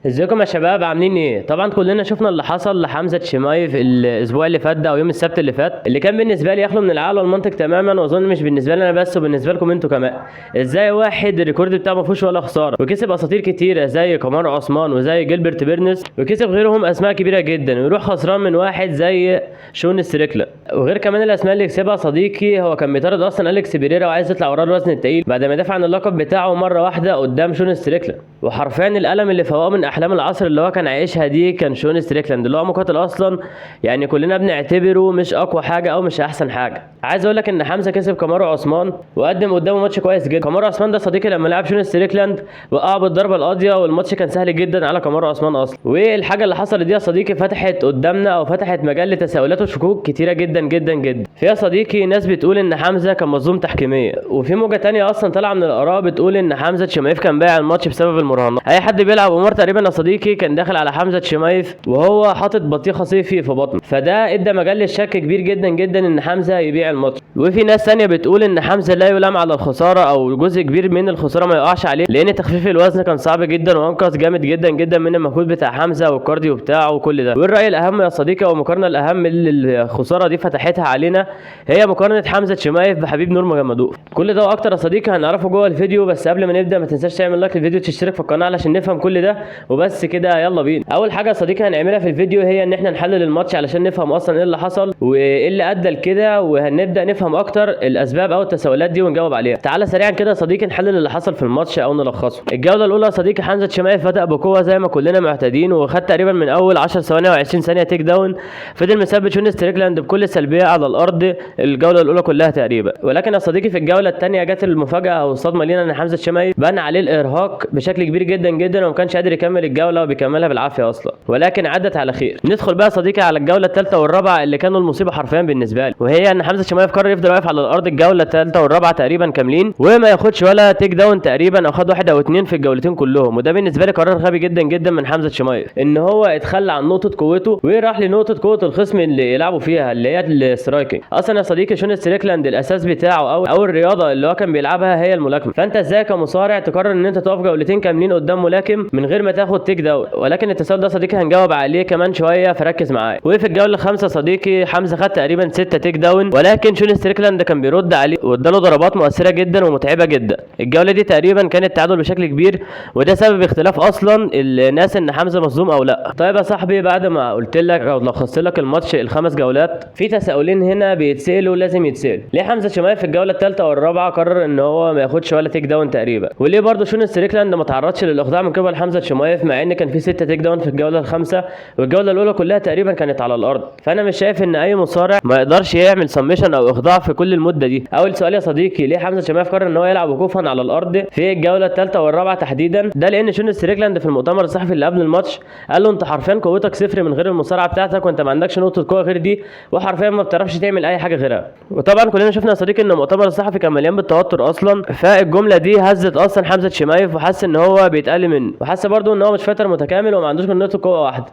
ازيكم يا شباب عاملين ايه؟ طبعا كلنا شفنا اللي حصل لحمزة شمايف الاسبوع اللي فات ده او يوم السبت اللي فات، اللي كان بالنسبه لي يخلو من العقل والمنطق تماما، واظن مش بالنسبه لي انا بس وبالنسبه لكم انتوا كمان. ازاي واحد الريكورد بتاعه ما فيهوش ولا خساره وكسب اساطير كتيره زي كمار عثمان وزي جيلبرت بيرنس وكسب غيرهم اسماء كبيره جدا، ويروح خسران من واحد زي شون ستريكلاند؟ وغير كمان الاسماء اللي كسبها صديقي، هو كان بيطارد اصلا اليكس بيريرا وعايز يطلع وراه الوزن التقيل بعد ما دافع عن اللقب بتاعه مره واحده قدام شون ستريكلاند. وحرفيا الالم اللي فوقه من احلام العصر اللي هو كان عايشها دي كان شون ستريكلاند، اللي هو مقاتل اصلا يعني كلنا بنعتبره مش اقوى حاجه او مش احسن حاجه. عايز اقول لك ان حمزه كسب كامارو عثمان وقدم قدامه ماتش كويس جدا. كامارو عثمان ده صديقي لما لعب شون ستريكلاند وقع بالضربه القاضيه، والماتش كان سهل جدا على كامارو عثمان اصلا. والحاجه اللي حصلت دي يا صديقي فتحت قدامنا او فتحت مجال لتساؤلات وشكوك كتيره جدا جدا جدا. في يا صديقي ناس بتقول ان حمزه كان مظلوم تحكيميا، وفي موجه تانية اصلا طالعه من الاراء بتقول ان حمزه شمايف كان بايع الماتش بسبب المراهنات. اي حد بيلعب قمار تقريبا يا صديقي كان داخل على حمزه شمايف وهو حاطط بطيخه صيفي في بطنه، فده ادى مجال للشك كبير جدا جدا ان حمزه يبيع الماتش. وفي ناس ثانيه بتقول ان حمزه لا يلام على الخساره او جزء كبير من الخساره ما يقعش عليه، لان تخفيف الوزن كان صعب جدا وانقذ جامد جدا جدا من المجهود بتاع حمزه والكارديو بتاعه وكل ده. والراي الاهم يا صديقي او المقارنه الاهم اللي الخساره دي فتحتها علينا هي مقارنه حمزه شمايف بحبيب نور مجمدوف. كل ده واكتر يا صديقي هنعرفه جوه الفيديو، بس قبل ما نبدا ما تنساش تعمل لايك للفيديو وتشترك في القناه علشان نفهم كل ده وبس كده. يلا بينا. اول حاجه يا صديقي هنعملها في الفيديو هي ان احنا نحلل الماتش علشان نفهم اصلا ايه اللي حصل وايه اللي ادى لكده، وهنبدا نفهم اكتر الاسباب او التساؤلات دي ونجاوب عليها. تعالى سريعا كده يا صديقي نحلل اللي حصل في الماتش او نلخصه. الجوله الاولى يا صديقي حمزه شمايف بدا بقوه زي ما كلنا معتادين، وخد تقريبا من اول 10 ثواني و20 ثانيه تيك داون، فضل مثبت شون ستريكلاند بكل سلبيه على الارض الجوله الاولى كلها تقريبا. ولكن يا صديقي في الجوله الثانيه جت المفاجاه او الصدمه لينا ان حمزه شمايف بان عليه الارهاق بشكل كبير جدا جدا وما كانش قادر يكمل الجوله وبيكملها بالعافيه اصلا، ولكن عدت على خير. ندخل بقى يا صديقي على الجوله الثالثه والرابعه اللي كانوا المصيبه حرفيا بالنسبه لي، وهي ان حمزه شمايف قرر يفضل واقف على الارض الجوله الثالثه والرابعه تقريبا كاملين وما ياخدش ولا تيك داون تقريبا، او خد واحد او اتنين في الجولتين كلهم. وده بالنسبه لي قرار غبي جدا جدا من حمزه شمايف، ان هو اتخلى عن نقطه قوته وراح لنقطه قوه الخصم اللي يلعبوا فيها اللي هي السترايكنج. اصلا يا صديقي شون ستريكلاند الاساس بتاعه او الرياضه اللي هو كان بيلعبها هي الملاكمه، فانت ازاي كمصارع تقرر ان انت تقف جولتين كاملين قدام ملاكم من غير ما تاخد تيك داون؟ ولكن التساؤل ده صديقي هنجاوب عليه كمان شويه فركز معايا. وفي الجوله الخامسه صديقي حمزه خد تقريبا 6 تيك داون، ولكن شون ستريكلاند كان بيرد عليه واداله ضربات مؤثره جدا ومتعبه جدا. الجوله دي تقريبا كانت تعادل بشكل كبير، وده سبب اختلاف اصلا الناس ان حمزه مظلوم او لا. طيب يا صاحبي بعد ما قلت لك او لخصت لك الماتش الخمس جولات، في تساؤلين هنا بيتسالوا لازم يتسال. ليه حمزه شمايف في الجوله الثالثه والرابعه قرر ان هو ما ياخدش ولا تيك داون تقريبا؟ وليه برده شون ستريكلاند ما تعرضش للاخضاع من قبل حمزه شمايف مع ان كان في 6 تيك داون في الجوله الخامسه والجوله الاولى كلها تقريبا كانت على الارض؟ فانا مش شايف ان اي مصارع ما يقدرش يعمل سميشن او اخضاع في كل المده دي. اول سؤال يا صديقي، ليه حمزه شمايف قرر ان هو يلعب وقوفا على الارض في الجوله الثالثه والرابعه تحديدا؟ ده لان شون ستريكلاند في المؤتمر الصحفي اللي قبل الماتش قال له انت حرفيا قوتك صفر من غير المصارعه بتاعتك، وانت ما عندكش نقطه قوه غير دي، وحرفيا ما بتعرفش تعمل اي حاجه غيرها. وطبعا كلنا شفنا يا صديقي ان المؤتمر الصحفي كان مليان بالتوتر اصلا، فالجمله دي هزت اصلا حمزه شمايف وحس ان هو بيتقل منه، وحس برده ان هو مش فاتر متكامل وما عندوش غير نقطه قوه واحده.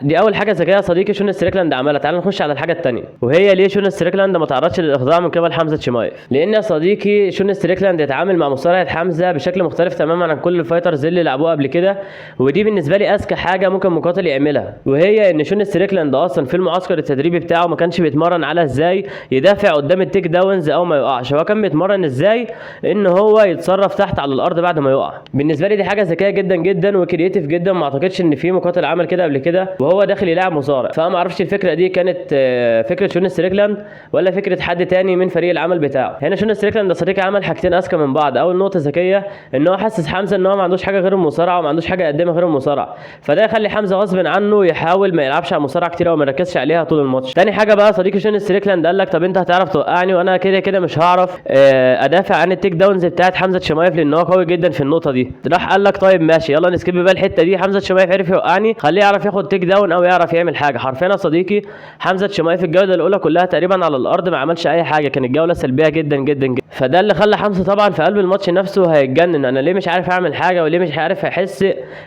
دي اول حاجه ذكيه يا صديقي شون ستريكلاند عملها. تعال نخش على الحاجه الثانيه، وهي ليه شون ستريكلاند ما تعرضش للاخضاع من قبل حمزه شمايف؟ لان يا صديقي شون ستريكلاند اتعامل مع مصارعه حمزه بشكل مختلف تماما عن كل الفايترز اللي لعبوها قبل كده، ودي بالنسبه لي اذكى حاجه ممكن مقاتل يعملها، وهي ان شون ستريكلاند اصلا في المعسكر التدريبي بتاعه ما كانش بيتمرن على ازاي يدافع قدام التيك داونز او ما يقعش، هو كان بيتمرن ازاي ان هو يتصرف تحت على الارض بعد ما يقع. بالنسبه لي دي حاجه ذكيه جدا جدا وكرييتيف جدا، ما اعتقدش ان في مقاتل عمل كده قبل كده وهو داخل يلعب مصارع. فانا ما اعرفش الفكره دي كانت فكره شون ستريكلاند ولا فكره حد تاني من فريق العمل بتاعه. هنا شون ستريكلاند يا صديقي عمل حاجتين اذكى من بعض. اول نقطه ذكيه ان هو حسس حمزه ان هو ما عندوش حاجه غير المصارعه وما عندوش حاجه يقدمها غير المصارعه، فده يخلي حمزه غصب عنه يحاول ما يلعبش على المصارعه كتير وما يركزش عليها طول الماتش. تاني حاجه بقى صديقي شون ستريكلاند قال لك طب انت هتعرف توقعني وانا كده كده مش هعرف ادافع عن التيك داونز بتاعت حمزه شمايف لان هو قوي جدا في النقطه دي. راح قال لك طيب ماشي يلا نسكيب بقى الحته دي، حمزه شمايف عرف يوقعني خليه يعرف ياخد تيك داون او يعرف يعمل حاجه. حرفيا يا صديقي حمزه شمايف في الجوله الاولى كلها تقريبا على الارض ما عملش اي حاجه، كانت الجوله سلبيه جدا جدا جدا، فده اللي خلى حمزه طبعا في قلب الماتش نفسه هيتجنن، انا ليه مش عارف اعمل حاجه وليه مش عارف احس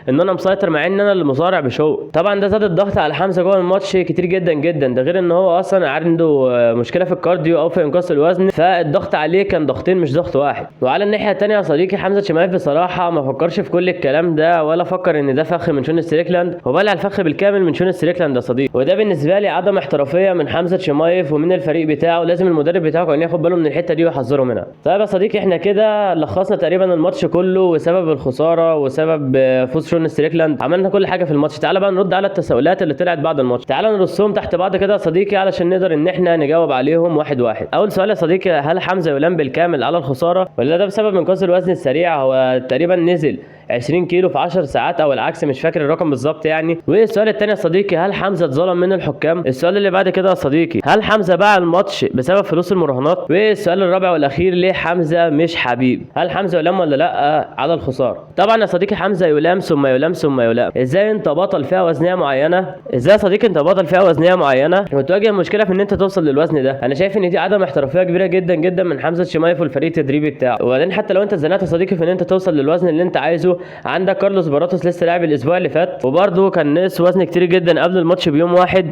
ان انا مسيطر مع ان انا اللي مصارع بشو. طبعا ده زاد الضغط على حمزه جوه الماتش كتير جدا جدا، ده غير ان هو اصلا عنده مشكله في الكارديو او في انقاص الوزن، فالضغط عليه كان ضغطين مش ضغط واحد. وعلى الناحيه الثانيه يا صديقي حمزه شمايف بصراحه ما فكرش في كل الكلام ده ولا فكر ان ده فخ من شون ستريكلاند، هو بلع الفخ بالكامل من شون ستريكلاند يا صديقي. وده بالنسبه لي عدم احترافيه من حمزه شمايف ومن الفريق بتاعه، لازم المدرب بتاعه كان ياخد باله من الحته دي ويحذره منها. طيب يا صديقي احنا كده لخصنا تقريبا الماتش كله وسبب الخساره وسبب فوز شون ستريكلاند، عملنا كل حاجه في الماتش. تعالى بقى نرد على التساؤلات اللي طلعت بعد الماتش، تعالى نرصهم تحت بعض كده يا صديقي علشان نقدر ان احنا نجاوب عليهم واحد واحد. اول سؤال يا صديقي، هل حمزه يلام بالكامل على الخساره ولا ده بسبب انقاص الوزن السريع؟ هو تقريبا نزل 20 كيلو في 10 ساعات او العكس، مش فاكر الرقم بالظبط يعني. والسؤال الثاني يا صديقي، هل حمزه اتظلم من الحكام؟ السؤال اللي بعد كده يا صديقي، هل حمزه باع الماتش بسبب فلوس المراهنات؟ والسؤال الرابع والاخير، ليه حمزه مش حبيب؟ هل حمزه يلام ولا لا على الخساره؟ طبعا يا صديقي حمزه يلام ثم يلام ثم يلام. ازاي انت بطل فئه وزنيه معينه، ازاي يا صديقي انت بطل فئه وزنيه معينه وتواجه مشكله في ان انت توصل للوزن ده؟ انا شايف ان دي عدم احترافيه كبيره جدا جدا من حمزه شمايف والفريق التدريبي بتاعه. وبعدين حتى لو انت اتزنقت يا صديقي في ان انت توصل للوزن اللي انت عايزه، عندك كارلوس باراتوس لسه لاعب الاسبوع اللي فات وبرده كان ناقص وزن كتير جدا قبل الماتش بيوم واحد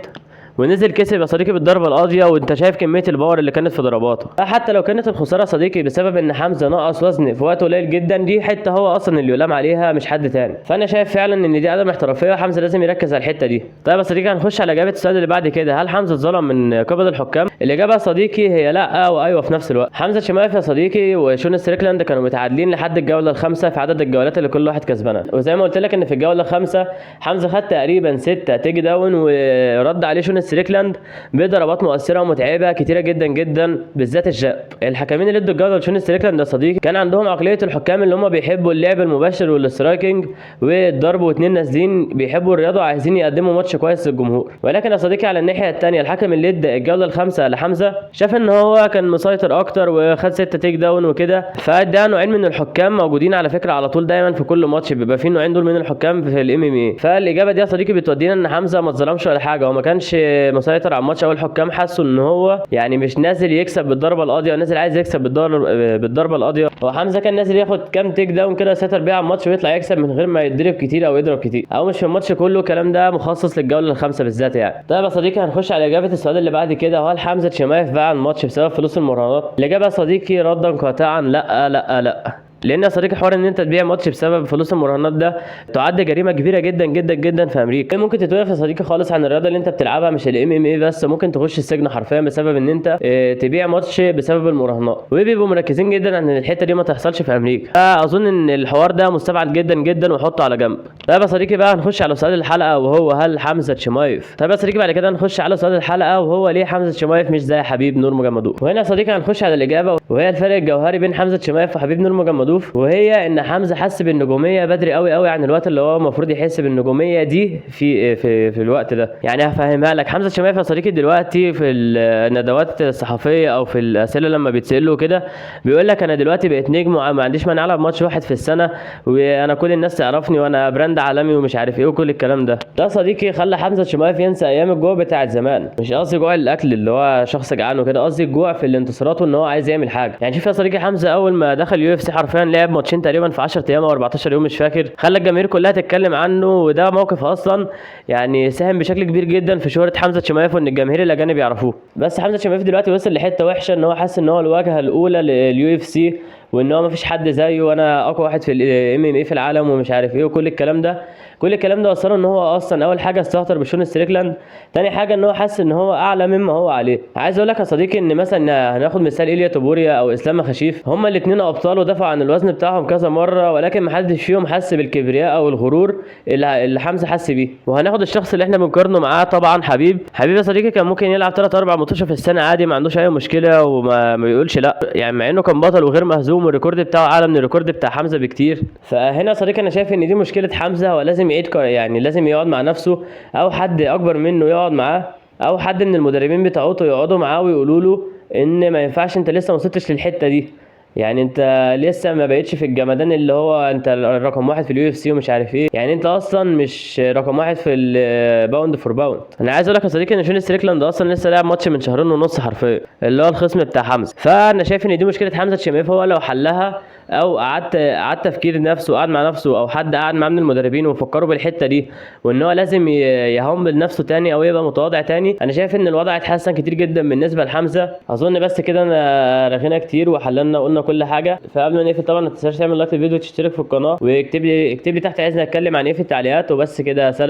ونزل كسب يا صديقي بالضربه القاضيه، وانت شايف كميه الباور اللي كانت في ضرباته. حتى لو كانت الخساره يا صديقي بسبب ان حمزه نقص وزن في وقت قليل جدا، دي حته هو اصلا اللي يلام عليها مش حد تاني. فانا شايف فعلا ان دي عدم احترافيه وحمزه لازم يركز على الحته دي. طيب يا صديقي هنخش على اجابه السؤال اللي بعد كده، هل حمزه اتظلم من قبل الحكام؟ الاجابه يا صديقي هي لا وايوه في نفس الوقت. حمزه شمايف يا صديقي وشون ستريكلاند كانوا متعادلين لحد الجوله الخامسه في عدد الجولات اللي كل واحد كسبانها، وزي ما قلت لك ان في الجوله الخامسه حمزه خد تقريبا 6 تيك داون ورد عليه شون ستريكلاند بضربات مؤثره ومتعبه كتيره جدا جدا، بالذات الجاب. الحكمين اللي ادوا الجوله لشون ستريكلاند يا صديقي كان عندهم عقليه الحكام اللي هم بيحبوا اللعب المباشر والاسترايكنج والضرب، واثنين نازلين بيحبوا الرياضه وعايزين يقدموا ماتش كويس للجمهور. ولكن يا صديقي على الناحيه الثانيه الحكم اللي ادى الجوله الخامسه لحمزه شاف ان هو كان مسيطر اكتر وخد 6 تيك داون وكده، فده نوعين من الحكام موجودين على فكره على طول دايما في كل ماتش بيبقى في نوعين دول من الحكام في الام ام اي. فالاجابه دي يا صديقي بتودينا ان حمزه ما اتظلمش ولا حاجه، هو ما كانش مسيطر على الماتش، او الحكام حسوا ان هو يعني مش نازل يكسب بالضربه القاضيه، نازل عايز يكسب بالضربه القاضيه. هو حمزه كان نازل ياخد كام تيك داون كده يسيطر بيها على الماتش ويطلع يكسب من غير ما يضرب كتير او يضرب كتير، او مش في الماتش كله. الكلام ده مخصص للجوله الخامسه بالذات يعني. طيب يا صديقي هنخش على اجابه السؤال اللي بعد كده، هل حمزه شمايف باع الماتش بسبب فلوس المراهنات؟ الاجابه يا صديقي ردا قاطعا لا لا لا. لان يا صديقي حوار ان انت تبيع ماتش بسبب فلوس المراهنات ده تعد جريمه كبيره جدا جدا جدا في امريكا، ممكن تتوقف يا صديقي خالص عن الرياضه اللي انت بتلعبها، مش الام ام اي بس، ممكن تخش السجن حرفيا بسبب ان انت تبيع ماتش بسبب المراهنات، وبيبقوا مركزين جدا ان الحته دي ما تحصلش في امريكا. فاظن ان الحوار ده مستبعد جدا جدا وحطه على جنب. طيب يا صديقي بقى هنخش على سؤال الحلقه وهو هل حمزه شمايف؟ طيب يا صديقي بعد كده هنخش على سؤال الحلقه وهو ليه حمزه شمايف مش زي حبيب نور مجمدوف؟ وهنا يا صديقي هنخش على الاجابه وهي الفرق الجوهري بين حمزه شمايف وحبيب نور مجمدوف، وهي ان حمزه حس بالنجوميه بدري قوي قوي عن الوقت اللي هو المفروض يحس بالنجوميه دي في الوقت ده. يعني هفهمها لك، حمزه شمايف يا صديقي دلوقتي في الندوات الصحفيه او في الاسئله لما بيتسالوا كده بيقول لك انا دلوقتي بقيت نجم وما عنديش مانع العب ماتش واحد في السنه وانا كل الناس تعرفني وانا براند عالمي ومش عارف ايه وكل الكلام ده. ده صديقي خلى حمزه شمايف ينسى ايام الجوع بتاعت زمان، مش قصدي جوع الاكل اللي هو شخص جعان وكده، قصدي الجوع في الانتصارات وان هو عايز يعمل حاجه. يعني شوف يا صديقي حمزه اول ما دخل يو اف سي حرفيا لعب ماتشين تقريبا في 10 ايام او 14 يوم مش فاكر، خلى الجماهير كلها تتكلم عنه، وده موقف اصلا يعني ساهم بشكل كبير جدا في شهره حمزه شمايف وان الجماهير الاجانب يعرفوه. بس حمزه شمايف دلوقتي وصل لحته وحشه ان هو حاسس ان هو الواجهه الاولى لليو اف سي وان هو مفيش حد زيه وانا اقوى واحد في الام ام اي في العالم ومش عارف ايه وكل الكلام ده. كل الكلام ده وصله ان هو اصلا اول حاجه استهتر بشون ستريكلاند، تاني حاجه ان هو حاسس ان هو اعلى مما هو عليه. عايز اقول لك يا صديقي ان مثلا هناخد مثال ايليا توبوريا او اسلام خشيف، هما الاثنين ابطال ودافعوا عن الوزن بتاعهم كذا مره، ولكن ما حدش فيهم حس بالكبرياء او الغرور اللي حمزه حس بيه. وهناخد الشخص اللي احنا بنقارنه معاه طبعا حبيب يا صديقي، كان ممكن يلعب 3 4 ماتشات في السنه عادي ما عندوش اي مشكله وما بيقولش لا، يعني مع انه كان بطل وغير مهزوم والريكورد بتاعه اعلى من الريكورد بتاع حمزه بكتير. فهنا يا صديقي انا شايف ان دي مشكله حمزه، هو لازم يعيد يعني لازم يقعد مع نفسه او حد اكبر منه يقعد معاه او حد من المدربين بتاعته يقعدوا معاه ويقولوا له ان ما ينفعش، انت لسه ما وصلتش للحته دي، يعني انت لسه ما بقتش في الجمدان اللي هو انت رقم 1 في اليو اف سي ومش عارف ايه، يعني انت اصلا مش رقم 1 في الباوند فور باوند. انا عايز اقول لك يا صديقي ان شون ستريكلاند اصلا لسه لاعب ماتش من 2.5 شهر حرفيا اللي هو الخصم بتاع حمزه. فانا شايف ان دي مشكله حمزه شمايف، هو لو حلها او قعدت تفكير نفسه، قعد مع نفسه او حد قعد معاه من المدربين وفكروا بالحته دي، وان هو لازم يهمل نفسه تاني او يبقى متواضع تاني، انا شايف ان الوضع اتحسن كتير جدا بالنسبه لحمزه. اظن بس كده انا رغينا كتير وحللنا وقلنا كل حاجه. فقبل ما نقفل طبعا ما تنساش تعمل لايك للفيديو وتشترك في القناه، اكتب لي تحت عايزني اتكلم عن ايه في التعليقات. وبس كده، سلام.